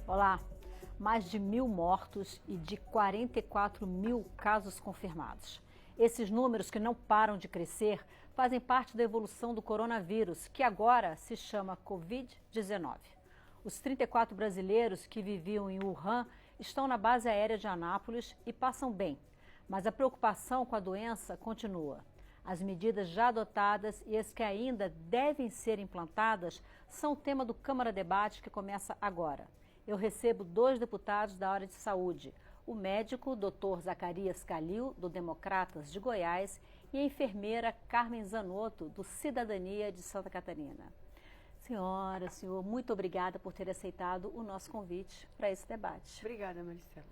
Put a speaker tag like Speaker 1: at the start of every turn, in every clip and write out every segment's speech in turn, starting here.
Speaker 1: Olá, mais de 1.000 mortos e de 44 mil casos confirmados. Esses números que não param de crescer fazem parte da evolução do coronavírus, que agora se chama Covid-19. Os 34 brasileiros que viviam em Wuhan estão na base aérea de Anápolis e passam bem, mas a preocupação com a doença continua. As medidas já adotadas e as que ainda devem ser implantadas são o tema do Câmara Debate, que começa agora. Eu recebo 2 deputados da área de saúde, o médico Dr. Zacarias Calil, do Democratas de Goiás, e a enfermeira Carmen Zanotto, do Cidadania de Santa Catarina. Senhora, senhor, muito obrigada por ter aceitado o nosso convite para esse debate.
Speaker 2: Obrigada, Maricela.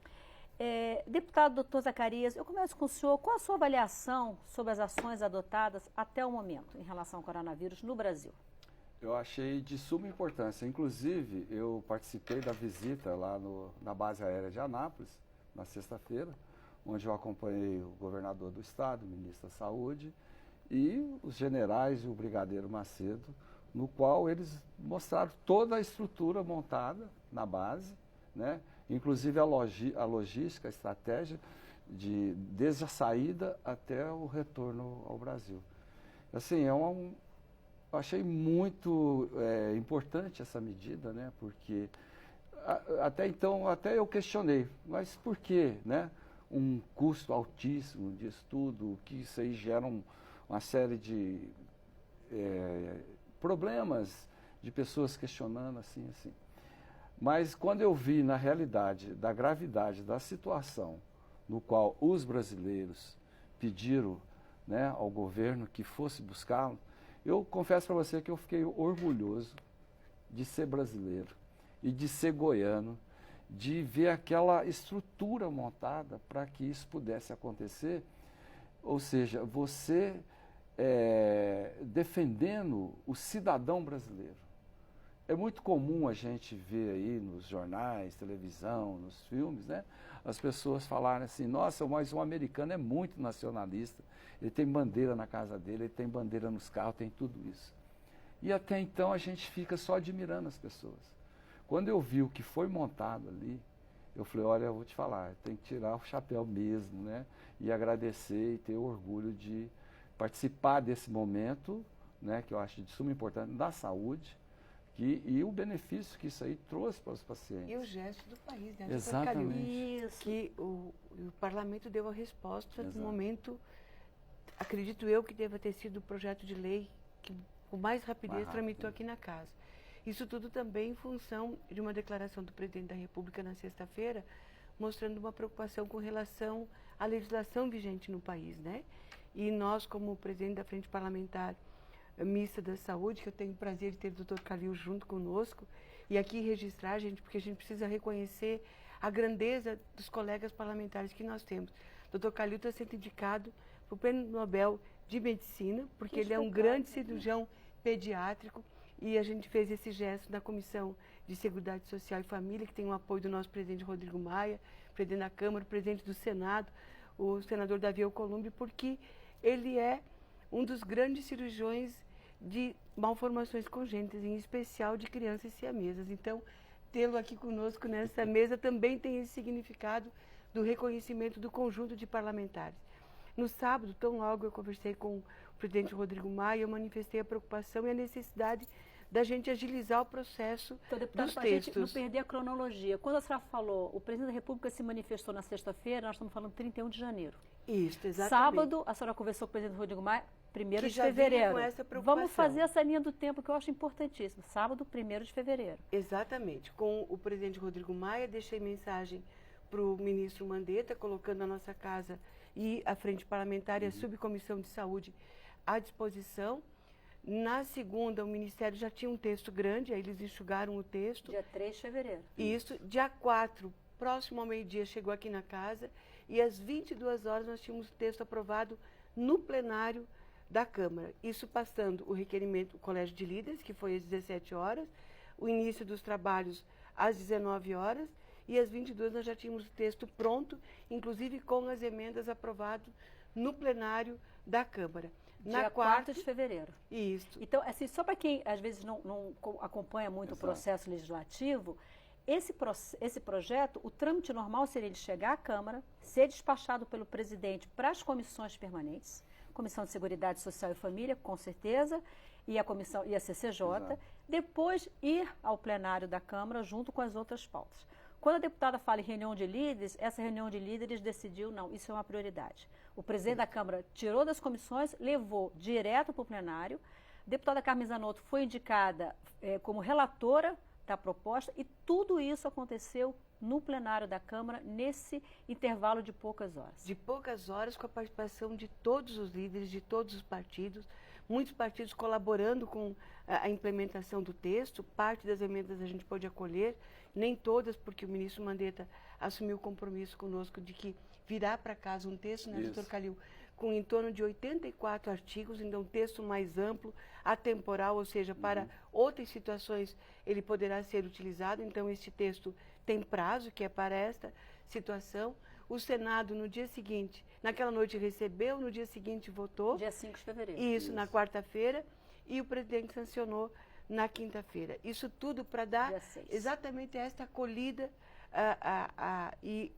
Speaker 1: Deputado Dr. Zacarias, eu começo com o senhor. Qual a sua avaliação sobre as ações adotadas até o momento em relação ao coronavírus no Brasil?
Speaker 3: Eu achei de suma importância. Inclusive, eu participei da visita lá na base aérea de Anápolis, na sexta-feira, onde eu acompanhei o governador do estado, o ministro da Saúde, e os generais e o brigadeiro Macedo, no qual eles mostraram toda a estrutura montada na base, né? Inclusive a logística, a estratégia, desde a saída até o retorno ao Brasil. Assim, eu achei muito importante essa medida, né? Porque até então, até eu questionei, mas por que, né? Um custo altíssimo de estudo, que isso aí gera uma série de problemas, de pessoas questionando assim. Mas quando eu vi na realidade da gravidade da situação no qual os brasileiros pediram, né, ao governo que fosse buscá-lo, eu confesso para você que eu fiquei orgulhoso de ser brasileiro e de ser goiano, de ver aquela estrutura montada para que isso pudesse acontecer. Ou seja, você defendendo o cidadão brasileiro. É muito comum a gente ver aí nos jornais, televisão, nos filmes, né? As pessoas falarem assim, nossa, mas um americano é muito nacionalista, ele tem bandeira na casa dele, ele tem bandeira nos carros, tem tudo isso. E até então a gente fica só admirando as pessoas. Quando eu vi o que foi montado ali, eu falei, olha, eu vou te falar, tem que tirar o chapéu mesmo, né? E agradecer e ter orgulho de participar desse momento, né? Que eu acho de suma importância, da saúde, e o benefício que isso aí trouxe para os pacientes.
Speaker 2: E o gesto do país, né?
Speaker 3: Exatamente.
Speaker 2: Isso. Que o parlamento deu a resposta
Speaker 3: Exato.
Speaker 2: no momento, acredito eu, que deva ter sido o projeto de lei que com mais rapidez tramitou aqui na casa. Isso tudo também em função de uma declaração do presidente da República na sexta-feira, mostrando uma preocupação com relação à legislação vigente no país, né? E nós, como presidente da Frente Parlamentar Mista da Saúde, que eu tenho o prazer de ter o Dr. Calil junto conosco, e aqui registrar, gente, porque a gente precisa reconhecer a grandeza dos colegas parlamentares que nós temos. O Dr. Calil está sendo indicado para o Prêmio Nobel de Medicina, porque ele é um grande cirurgião pediátrico, e a gente fez esse gesto na Comissão de Seguridade Social e Família, que tem o apoio do nosso presidente Rodrigo Maia, presidente da Câmara, presidente do Senado, o senador Davi Alcolumbre, porque ele é um dos grandes cirurgiões de malformações congênitas, em especial de crianças siamesas. Então, tê-lo aqui conosco nessa mesa também tem esse significado do reconhecimento do conjunto de parlamentares. No sábado, tão logo eu conversei com o presidente Rodrigo Maia, eu manifestei a preocupação e a necessidade da gente agilizar o processo
Speaker 1: então, deputado,
Speaker 2: dos
Speaker 1: para a gente não
Speaker 2: textos.
Speaker 1: perder a cronologia, quando a senhora falou, o presidente da República se manifestou na sexta-feira, nós estamos falando 31 de janeiro.
Speaker 2: Isso, exatamente.
Speaker 1: Sábado, a senhora conversou com o presidente Rodrigo Maia, 1º de
Speaker 2: já
Speaker 1: fevereiro.
Speaker 2: vinha com essa preocupação.
Speaker 1: Vamos fazer essa linha do tempo que eu acho importantíssima. Sábado, 1º de fevereiro.
Speaker 2: Exatamente. Com o presidente Rodrigo Maia, deixei mensagem para o ministro Mandetta, colocando a nossa casa e a Frente Parlamentar e a Subcomissão de Saúde à disposição. Na segunda, o Ministério já tinha um texto grande, aí eles enxugaram o texto.
Speaker 1: Dia 3 de fevereiro.
Speaker 2: Isso, dia 4, próximo ao meio-dia, chegou aqui na casa, e às 22 horas nós tínhamos o texto aprovado no plenário da Câmara. Isso passando o requerimento do Colégio de Líderes, que foi às 17 horas, o início dos trabalhos às 19 horas, e às 22 nós já tínhamos o texto pronto, inclusive com as emendas aprovadas no plenário da Câmara.
Speaker 1: Dia 4 de fevereiro.
Speaker 2: Isso.
Speaker 1: Então, assim, só para quem às vezes não acompanha muito o processo legislativo, esse projeto, o trâmite normal seria ele chegar à Câmara, ser despachado pelo presidente para as comissões permanentes, Comissão de Seguridade Social e Família, com certeza, e a CCJ, exato, depois ir ao plenário da Câmara junto com as outras pautas. Quando a deputada fala em reunião de líderes, essa reunião de líderes decidiu, não, isso é uma prioridade. O presidente da Câmara tirou das comissões, levou direto para o plenário. A deputada Carmen Zanotto foi indicada como relatora da proposta e tudo isso aconteceu no plenário da Câmara nesse intervalo de poucas horas.
Speaker 2: De poucas horas, com a participação de todos os líderes, de todos os partidos, muitos partidos colaborando com a implementação do texto. Parte das emendas a gente pôde acolher, nem todas, porque o ministro Mandetta assumiu o compromisso conosco de que virá para casa um texto, né, doutor Calil, com em torno de 84 artigos, então um texto mais amplo, atemporal, ou seja, para outras situações ele poderá ser utilizado. Então, este texto tem prazo, que é para esta situação. O Senado, no dia seguinte, naquela noite recebeu, no dia seguinte votou.
Speaker 1: Dia 5 de fevereiro.
Speaker 2: Isso, na quarta-feira, e o presidente sancionou na quinta-feira. Isso tudo para dar exatamente esta acolhida e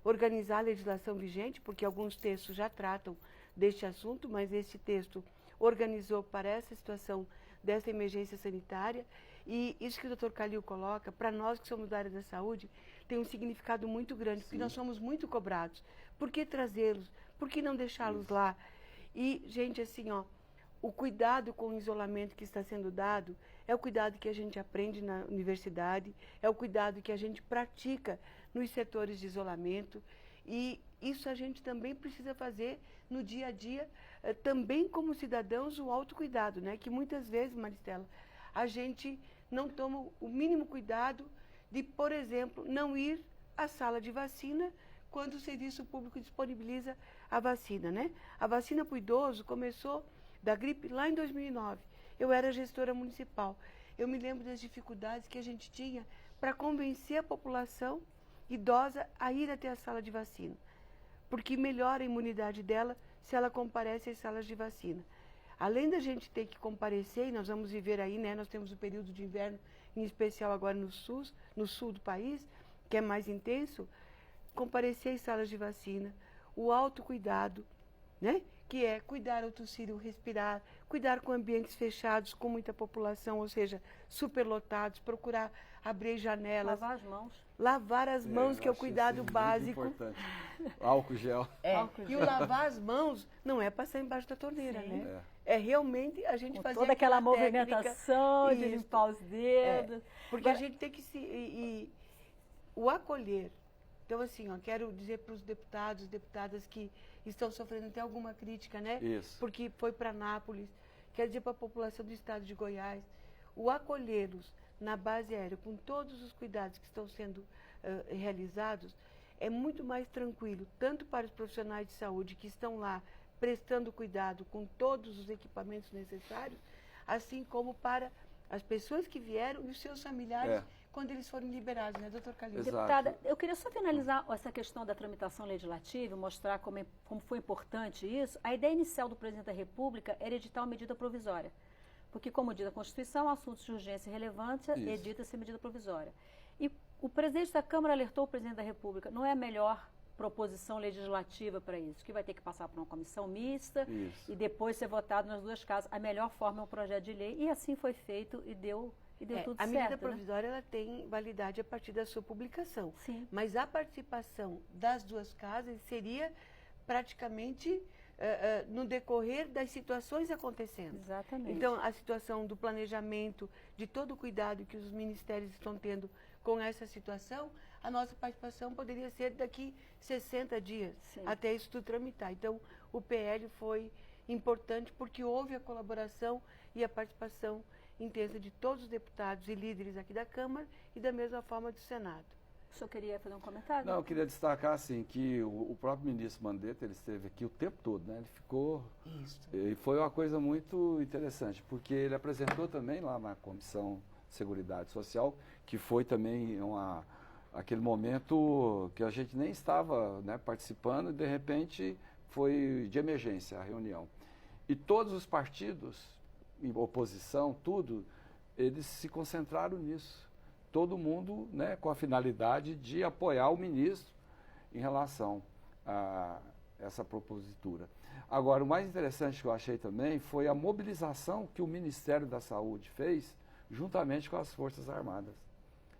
Speaker 2: organizar a legislação vigente, porque alguns textos já tratam deste assunto, mas este texto organizou para essa situação dessa emergência sanitária. E isso que o doutor Calil coloca, para nós que somos da área da saúde, tem um significado muito grande, porque nós somos muito cobrados. Por que trazê-los? Por que não deixá-los lá? E, gente, assim, ó, o cuidado com o isolamento que está sendo dado é o cuidado que a gente aprende na universidade, é o cuidado que a gente pratica nos setores de isolamento, e isso a gente também precisa fazer no dia a dia, também como cidadãos, o autocuidado, né? Que muitas vezes, Maristela, a gente não toma o mínimo cuidado de, por exemplo, não ir à sala de vacina quando o serviço público disponibiliza a vacina, né? A vacina para o idoso começou da gripe lá em 2009. Eu era gestora municipal. Eu me lembro das dificuldades que a gente tinha para convencer a população idosa a ir até a sala de vacina, porque melhora a imunidade dela se ela comparece às salas de vacina. Além da gente ter que comparecer, e nós vamos viver aí, né? Nós temos o período de inverno, em especial agora no sul do país, que é mais intenso, comparecer às salas de vacina, o autocuidado, né? Que é cuidar ao tossir, ao respirar, cuidar com ambientes fechados, com muita população, ou seja, superlotados, procurar abrir janelas.
Speaker 1: Lavar as mãos.
Speaker 2: Lavar as mãos, que é o cuidado básico.
Speaker 3: Muito importante. Álcool gel.
Speaker 2: Álcool gel. E o lavar as mãos não é passar embaixo da torneira, né? É realmente a gente fazer
Speaker 1: toda aquela movimentação de limpar os dedos.
Speaker 2: Porque a gente tem que o acolher. Então, assim, ó, quero dizer para os deputados e deputadas que estão sofrendo até alguma crítica, né?
Speaker 3: Isso.
Speaker 2: Porque foi para Anápolis. Quero dizer para a população do estado de Goiás, o acolhê-los na base aérea, com todos os cuidados que estão sendo realizados, é muito mais tranquilo, tanto para os profissionais de saúde que estão lá prestando cuidado com todos os equipamentos necessários, assim como para as pessoas que vieram e os seus familiares quando eles forem liberados, né, doutor Calil?
Speaker 1: Deputada, eu queria só finalizar essa questão da tramitação legislativa, mostrar como foi importante isso. A ideia inicial do presidente da República era editar uma medida provisória, porque, como diz a Constituição, assuntos de urgência e relevância edita-se medida provisória. E o presidente da Câmara alertou o presidente da República, não é a melhor proposição legislativa para isso, que vai ter que passar por uma comissão mista e depois ser votado nas duas casas. A melhor forma é um projeto de lei, e assim foi feito e deu tudo certo.
Speaker 2: A medida provisória, ela tem validade a partir da sua publicação.
Speaker 1: Sim.
Speaker 2: Mas a participação das duas casas seria praticamente no decorrer das situações acontecendo.
Speaker 1: Exatamente.
Speaker 2: Então, a situação do planejamento, de todo o cuidado que os ministérios estão tendo com essa situação, a nossa participação poderia ser daqui 60 dias, até isso tudo tramitar. Então, o PL foi importante porque houve a colaboração e a participação intensa de todos os deputados e líderes aqui da Câmara e da mesma forma do Senado.
Speaker 1: O senhor queria fazer um comentário?
Speaker 3: Não, eu queria destacar assim, que o próprio ministro Mandetta, ele esteve aqui o tempo todo, né? Ele ficou...
Speaker 2: Isso.
Speaker 3: E foi uma coisa muito interessante, porque ele apresentou também lá na Comissão de Seguridade Social, que foi também aquele momento que a gente nem estava, né, participando, e de repente foi de emergência a reunião. E todos os partidos, em oposição, tudo, eles se concentraram nisso. todo mundo, né, com a finalidade de apoiar o ministro em relação a essa propositura. Agora, o mais interessante que eu achei também foi a mobilização que o Ministério da Saúde fez juntamente com as Forças Armadas.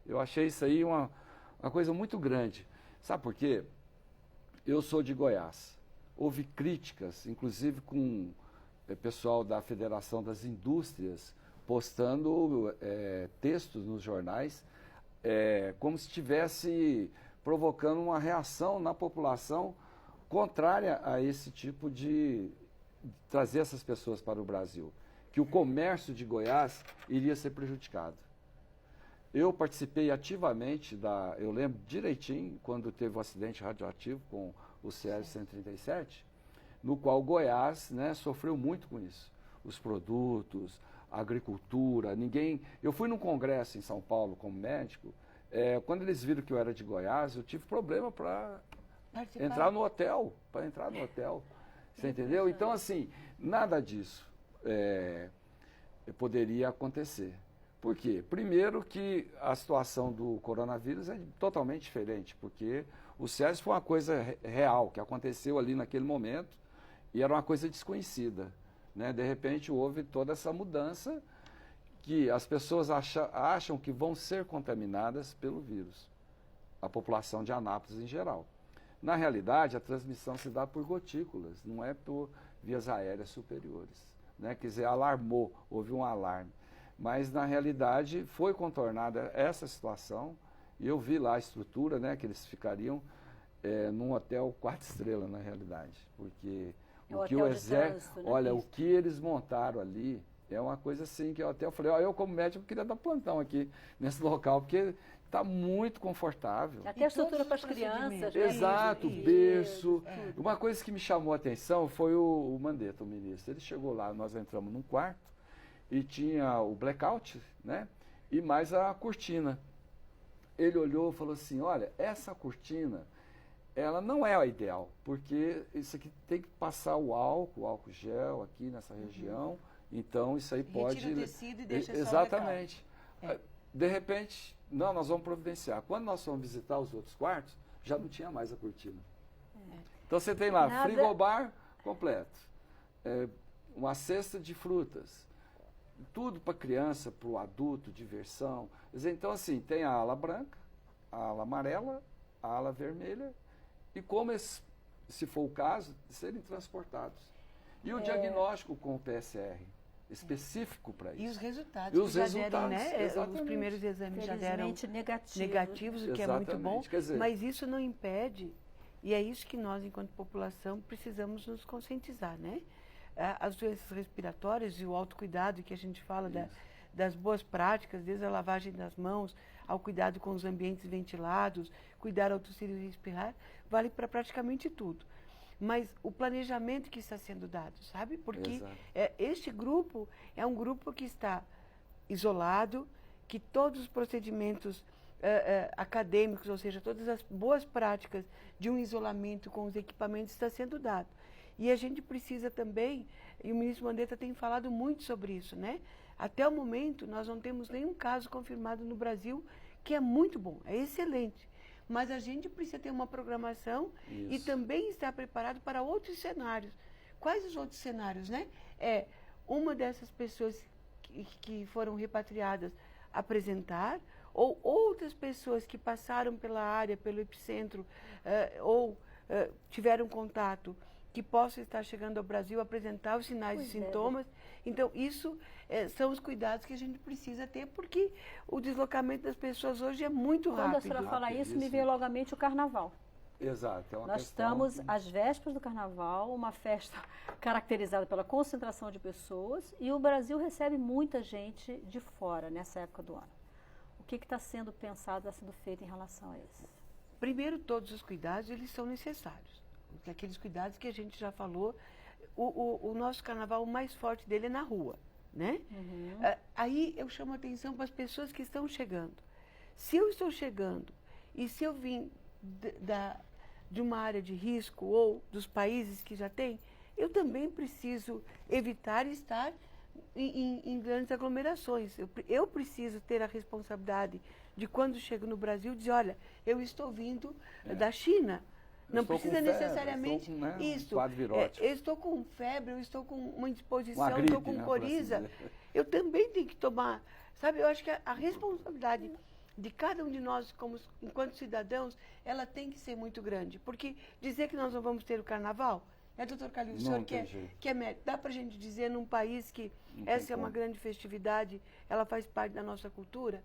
Speaker 3: Eu achei isso aí uma coisa muito grande. Sabe por quê? Eu sou de Goiás. Houve críticas, inclusive com o pessoal da Federação das Indústrias, postando textos nos jornais, como se estivesse provocando uma reação na população contrária a esse tipo de trazer essas pessoas para o Brasil, que o comércio de Goiás iria ser prejudicado. Eu participei ativamente eu lembro direitinho, quando teve o acidente radioativo com o Césio-137, no qual Goiás, né, sofreu muito com isso. Os produtos, a agricultura, Eu fui num congresso em São Paulo como médico, quando eles viram que eu era de Goiás, eu tive problema para entrar no hotel, você entendeu? Então, assim, nada disso poderia acontecer. Por quê? Primeiro que a situação do coronavírus é totalmente diferente, porque o Césio foi uma coisa real, que aconteceu ali naquele momento, e era uma coisa desconhecida, né? De repente houve toda essa mudança que as pessoas acham que vão ser contaminadas pelo vírus, a população de Anápolis em geral. Na realidade, a transmissão se dá por gotículas, não é por vias aéreas superiores, né? Quer dizer, alarmou, houve um alarme. Mas, na realidade, foi contornada essa situação, e eu vi lá a estrutura, né, que eles ficariam num hotel 4 estrelas, na realidade. Porque o que eles montaram ali é uma coisa assim, que eu até falei, eu como médico queria dar plantão aqui nesse local, porque está muito confortável.
Speaker 1: Até a estrutura para as crianças. Né?
Speaker 3: Exato, berço. Uma coisa que me chamou a atenção foi o Mandetta, o ministro. Ele chegou lá, nós entramos num quarto, e tinha o blackout, né? E mais a cortina. Ele olhou e falou assim, olha, essa cortina, ela não é a ideal, porque isso aqui tem que passar o álcool gel aqui nessa região, então isso aí pode...
Speaker 2: Retira o tecido e deixa
Speaker 3: exatamente. De repente, não, nós vamos providenciar. Quando nós fomos visitar os outros quartos, já não tinha mais a cortina. Então você tem lá, frigobar completo, uma cesta de frutas, tudo para criança, para o adulto, diversão. Então, assim, tem a ala branca, a ala amarela, a ala vermelha, e como, se for o caso, serem transportados. E o diagnóstico com o PSR, específico para isso.
Speaker 2: E os resultados deram, né? Os primeiros exames já deram negativos, o que é muito bom,
Speaker 3: quer dizer,
Speaker 2: mas isso não impede, e é isso que nós, enquanto população, precisamos nos conscientizar, né? As doenças respiratórias e o autocuidado que a gente fala das boas práticas, desde a lavagem das mãos, ao cuidado com os ambientes ventilados, cuidar ao tossir e respirar, vale para praticamente tudo. Mas o planejamento que está sendo dado, sabe? Porque este grupo é um grupo que está isolado, que todos os procedimentos acadêmicos, ou seja, todas as boas práticas de um isolamento com os equipamentos está sendo dado. E a gente precisa também, e o ministro Mandetta tem falado muito sobre isso, né? Até o momento, nós não temos nenhum caso confirmado no Brasil, que é muito bom, é excelente. Mas a gente precisa ter uma programação e também estar preparado para outros cenários. Quais os outros cenários, né? Uma dessas pessoas que foram repatriadas apresentar, ou outras pessoas que passaram pela área, pelo epicentro, ou tiveram contato, que possam estar chegando ao Brasil, apresentar os sinais e sintomas. Então, isso são os cuidados que a gente precisa ter, porque o deslocamento das pessoas hoje é muito rápido.
Speaker 1: Quando a senhora fala isso, me veio logo à mente o Carnaval.
Speaker 3: Exato.
Speaker 1: Nós estamos às vésperas do Carnaval, uma festa caracterizada pela concentração de pessoas, e o Brasil recebe muita gente de fora nessa época do ano. O que está sendo pensado, está sendo feito em relação a isso?
Speaker 2: Primeiro, todos os cuidados, eles são necessários. Aqueles cuidados que a gente já falou, o nosso carnaval, o mais forte dele é na rua, né? Aí eu chamo a atenção para as pessoas que estão chegando. Se eu estou chegando e se eu vim de uma área de risco ou dos países que já têm, eu também preciso evitar estar em grandes aglomerações. Eu preciso ter a responsabilidade de quando chego no Brasil, dizer, olha, eu estou vindo da China. Não precisa necessariamente isso. Eu estou com febre, eu estou com uma indisposição, eu estou com coriza. Eu também tenho que tomar, sabe? Eu acho que a responsabilidade de cada um de nós, enquanto cidadãos, ela tem que ser muito grande. Porque dizer que nós não vamos ter o carnaval, doutor Calil, o senhor que é médico, dá para a gente dizer num país que essa é uma grande festividade, ela faz parte da nossa cultura,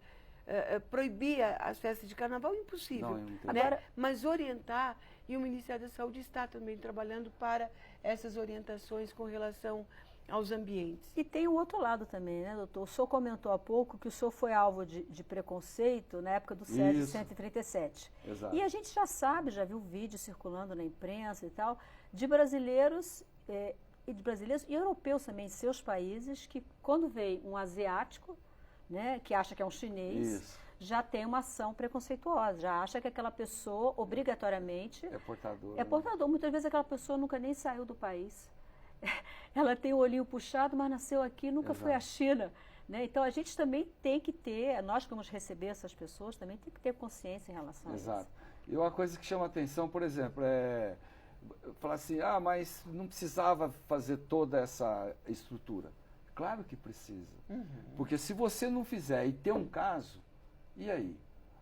Speaker 2: proibir as festas de carnaval é impossível. Agora, mas orientar, e o Ministério da Saúde está também trabalhando para essas orientações com relação aos ambientes.
Speaker 1: E tem o outro lado também, né, doutor? O senhor comentou há pouco que o senhor foi alvo de preconceito na época do SED 137.
Speaker 3: Exato.
Speaker 1: E a gente já sabe, já viu vídeo circulando na imprensa e tal, de brasileiros e europeus também, em seus países, que quando vem um asiático, né, que acha que é um chinês, já tem uma ação preconceituosa, já acha que aquela pessoa obrigatoriamente
Speaker 3: é portador.
Speaker 1: É portador. Muitas vezes aquela pessoa nunca nem saiu do país. Ela tem o olhinho puxado, mas nasceu aqui, nunca foi à China. Né? Então a gente também tem que ter, nós que vamos receber essas pessoas, também tem que ter consciência em relação a isso.
Speaker 3: Exato. E uma coisa que chama atenção, por exemplo, é falar assim, mas não precisava fazer toda essa estrutura. Claro que precisa. Porque se você não fizer e ter um caso, e aí?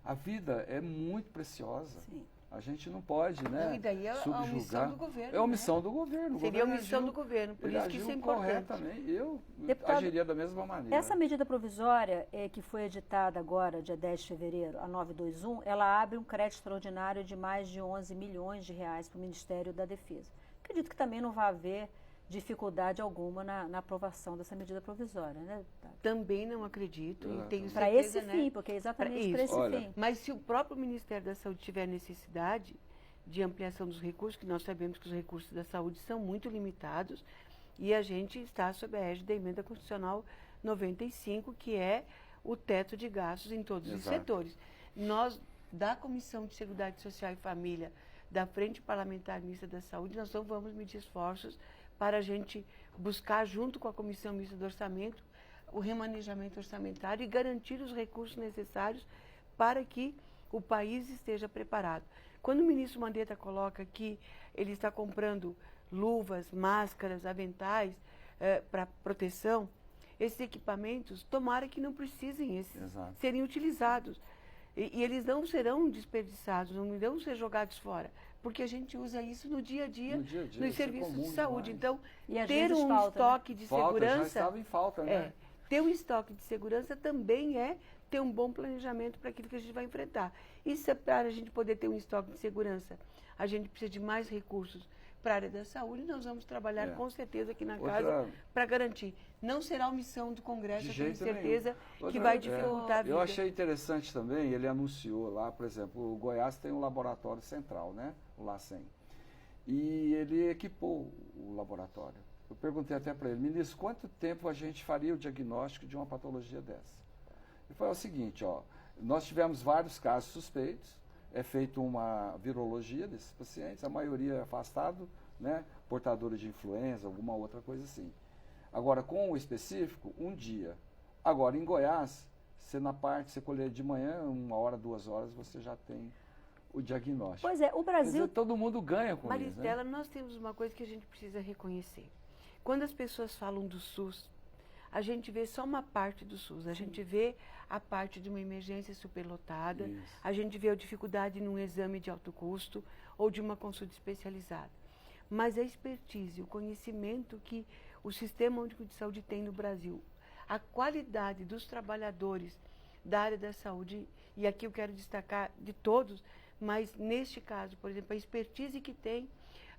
Speaker 3: A vida é muito preciosa.
Speaker 1: Sim.
Speaker 3: A gente não pode, né?
Speaker 2: E daí é a omissão do governo.
Speaker 3: É a omissão do governo.
Speaker 2: Seria a omissão do governo, por isso que isso é importante.
Speaker 3: Corretamente. Eu agiria da mesma maneira.
Speaker 1: Essa medida provisória que foi editada agora, dia 10 de fevereiro, a 921, ela abre um crédito extraordinário de mais de 11 milhões de reais para o Ministério da Defesa. Acredito que também não vai haver dificuldade alguma na aprovação dessa medida provisória, né?
Speaker 2: Também não acredito. E tenho certeza,
Speaker 1: para esse fim, porque é exatamente para esse fim.
Speaker 2: Mas se o próprio Ministério da Saúde tiver necessidade de ampliação dos recursos, que nós sabemos que os recursos da saúde são muito limitados, e a gente está sob a égide da Emenda Constitucional 95, que é o teto de gastos em todos os setores. Nós, da Comissão de Seguridade Social e Família, da Frente Parlamentar Mista da Saúde, nós não vamos medir esforços para a gente buscar, junto com a Comissão Mista do Orçamento, o remanejamento orçamentário e garantir os recursos necessários para que o país esteja preparado. Quando o ministro Mandetta coloca que ele está comprando luvas, máscaras, aventais para proteção, esses equipamentos, tomara que não precisem serem utilizados. E eles não serão desperdiçados, não irão ser jogados fora, porque a gente usa isso no dia a dia nos serviços de saúde. Então, ter um estoque de segurança...
Speaker 3: Já estava em falta, né?
Speaker 2: Ter um estoque de segurança também é ter um bom planejamento para aquilo que a gente vai enfrentar. E se para a gente poder ter um estoque de segurança, a gente precisa de mais recursos para a área da saúde, nós vamos trabalhar com certeza aqui na casa para garantir. Não será omissão do Congresso, eu tenho certeza que vai dificultar a vida.
Speaker 3: Eu achei interessante também, ele anunciou lá, por exemplo, o Goiás tem um laboratório central, né? O LACEN. E ele equipou o laboratório. Eu perguntei até para ele, ministro, quanto tempo a gente faria o diagnóstico de uma patologia dessa? Ele falou o seguinte, nós tivemos vários casos suspeitos, é feita uma virologia desses pacientes, a maioria é afastado, né, portadores de influenza, alguma outra coisa assim. Agora, com o específico, um dia. Agora, em Goiás, você colher de manhã, 1 hora, 2 horas, você já tem o diagnóstico.
Speaker 1: Pois é, o Brasil...
Speaker 3: Quer dizer, todo mundo ganha com isso, né?
Speaker 2: Maristela, nós temos uma coisa que a gente precisa reconhecer. Quando as pessoas falam do SUS, a gente vê só uma parte do SUS. A gente vê a parte de uma emergência superlotada, a gente vê a dificuldade num exame de alto custo ou de uma consulta especializada. Mas a expertise, o conhecimento que o Sistema Único de Saúde tem no Brasil, a qualidade dos trabalhadores da área da saúde, e aqui eu quero destacar de todos, mas neste caso, por exemplo, a expertise que tem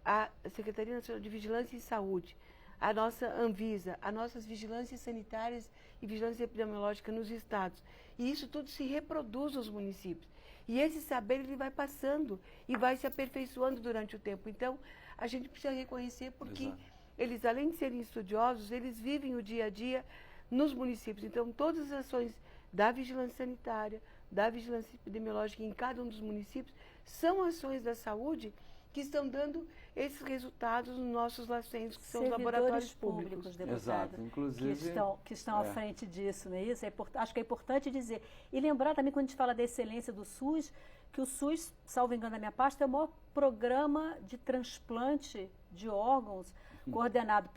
Speaker 2: a Secretaria Nacional de Vigilância e Saúde, a nossa Anvisa, as nossas vigilâncias sanitárias e vigilância epidemiológica nos estados. E isso tudo se reproduz nos municípios. E esse saber ele vai passando e vai se aperfeiçoando durante o tempo. Então, a gente precisa reconhecer porque eles, além de serem estudiosos, eles vivem o dia a dia nos municípios. Então, todas as ações da vigilância sanitária, da vigilância epidemiológica em cada um dos municípios, são ações da saúde que estão dando esses resultados nos nossos LACENs, que são os laboratórios públicos.
Speaker 1: Deputado,
Speaker 3: exato, inclusive
Speaker 1: que estão à frente disso, não é isso? Acho que é importante dizer. E lembrar também, quando a gente fala da excelência do SUS, que o SUS, salvo engano da minha parte, é o maior programa de transplante de órgãos coordenado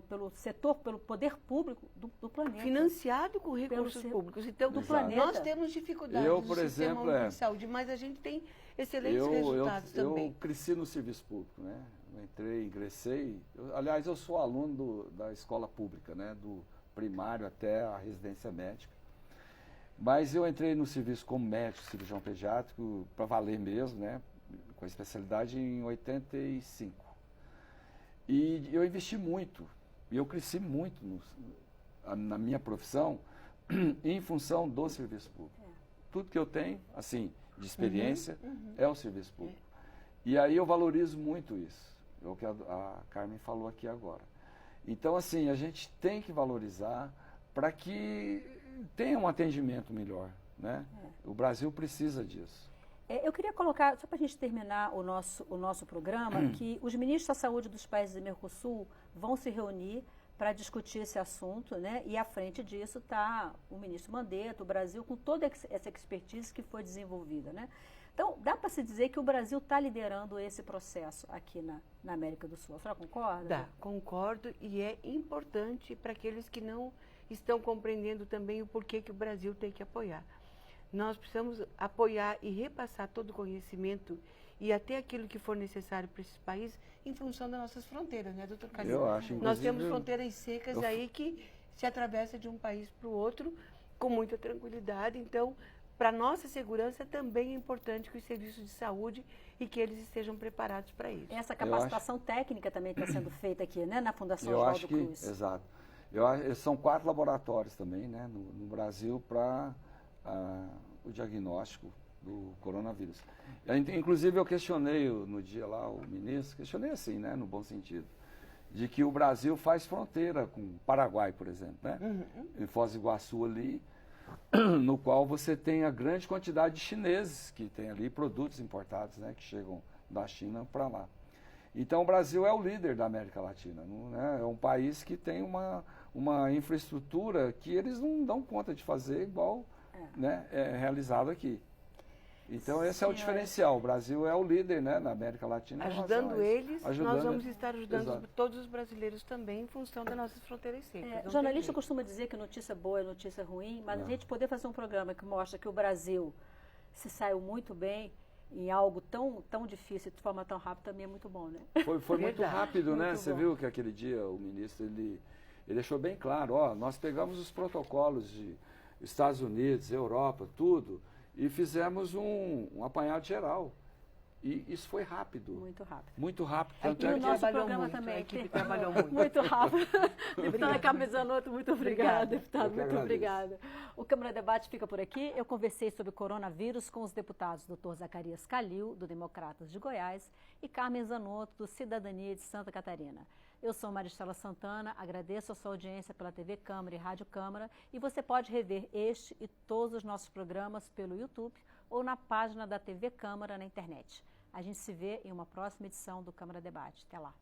Speaker 1: pelo setor, pelo poder público do planeta.
Speaker 2: Financiado com recursos públicos. Então,
Speaker 1: do planeta.
Speaker 2: Nós temos dificuldades
Speaker 3: por
Speaker 2: no
Speaker 3: exemplo,
Speaker 2: sistema único de saúde, mas a gente tem excelentes resultados também.
Speaker 3: Eu cresci no serviço público, né? Eu ingressei. Aliás, eu sou aluno da escola pública, né? Do primário até a residência médica. Mas eu entrei no serviço como médico, cirurgião pediátrico, para valer mesmo, né? Com especialidade em 85. E eu investi muito, e eu cresci muito na minha profissão em função do serviço público. Tudo que eu tenho, assim, de experiência, é o serviço público. E aí eu valorizo muito isso, é o que a Carmen falou aqui agora. Então, assim, a gente tem que valorizar para que tenha um atendimento melhor, né? O Brasil precisa disso.
Speaker 1: Eu queria colocar, só para a gente terminar o nosso programa, que os ministros da saúde dos países do Mercosul vão se reunir para discutir esse assunto, né? E à frente disso está o ministro Mandetta, o Brasil, com toda essa expertise que foi desenvolvida, né? Então, dá para se dizer que o Brasil está liderando esse processo aqui na América do Sul. A senhora concorda?
Speaker 2: Tá, concordo, e é importante para aqueles que não estão compreendendo também o porquê que o Brasil tem que apoiar. Nós precisamos apoiar e repassar todo o conhecimento e até aquilo que for necessário para esses países em função das nossas fronteiras, né, doutor Calil?
Speaker 3: Eu acho,
Speaker 2: nós temos fronteiras secas aí que se atravessa de um país para o outro com muita tranquilidade. Então, para a nossa segurança também é importante que os serviços de saúde e que eles estejam preparados para isso.
Speaker 1: Essa capacitação técnica também está sendo feita aqui, né, na Fundação Oswaldo Cruz.
Speaker 3: Exato. São 4 laboratórios também, né, no Brasil para o diagnóstico do coronavírus. Inclusive, eu questionei no dia lá o ministro, questionei assim, né, no bom sentido, de que o Brasil faz fronteira com o Paraguai, por exemplo, né? Em Foz do Iguaçu ali, no qual você tem a grande quantidade de chineses que tem ali produtos importados, né, que chegam da China para lá. Então, o Brasil é o líder da América Latina, né? É um país que tem uma infraestrutura que eles não dão conta de fazer igual né, é realizado aqui. Então, esse é o diferencial. O Brasil é o líder, né, na América Latina.
Speaker 2: Ajudando eles, nós vamos estar ajudando todos os brasileiros também em função das nossas fronteiras secas.
Speaker 1: Jornalista costuma dizer que notícia boa é notícia ruim, mas a gente poder fazer um programa que mostra que o Brasil se saiu muito bem em algo tão difícil de forma tão rápida também é muito bom, né?
Speaker 3: Foi muito rápido, né? Você viu que aquele dia o ministro, ele deixou bem claro, nós pegamos os protocolos de Estados Unidos, Europa, tudo, e fizemos um apanhado geral. E isso foi rápido.
Speaker 1: Muito rápido.
Speaker 3: Muito rápido.
Speaker 1: Tanto é que o nosso programa também.
Speaker 2: A equipe trabalhou muito.
Speaker 1: Muito rápido. Deputada Carmen Zanotto, muito obrigada, deputado. Muito obrigada. O Câmara Debate fica por aqui. Eu conversei sobre o coronavírus com os deputados Dr. Zacarias Calil, do Democratas de Goiás, e Carmen Zanotto, do Cidadania de Santa Catarina. Eu sou Maristela Santana, agradeço a sua audiência pela TV Câmara e Rádio Câmara, e você pode rever este e todos os nossos programas pelo YouTube ou na página da TV Câmara na internet. A gente se vê em uma próxima edição do Câmara Debate. Até lá.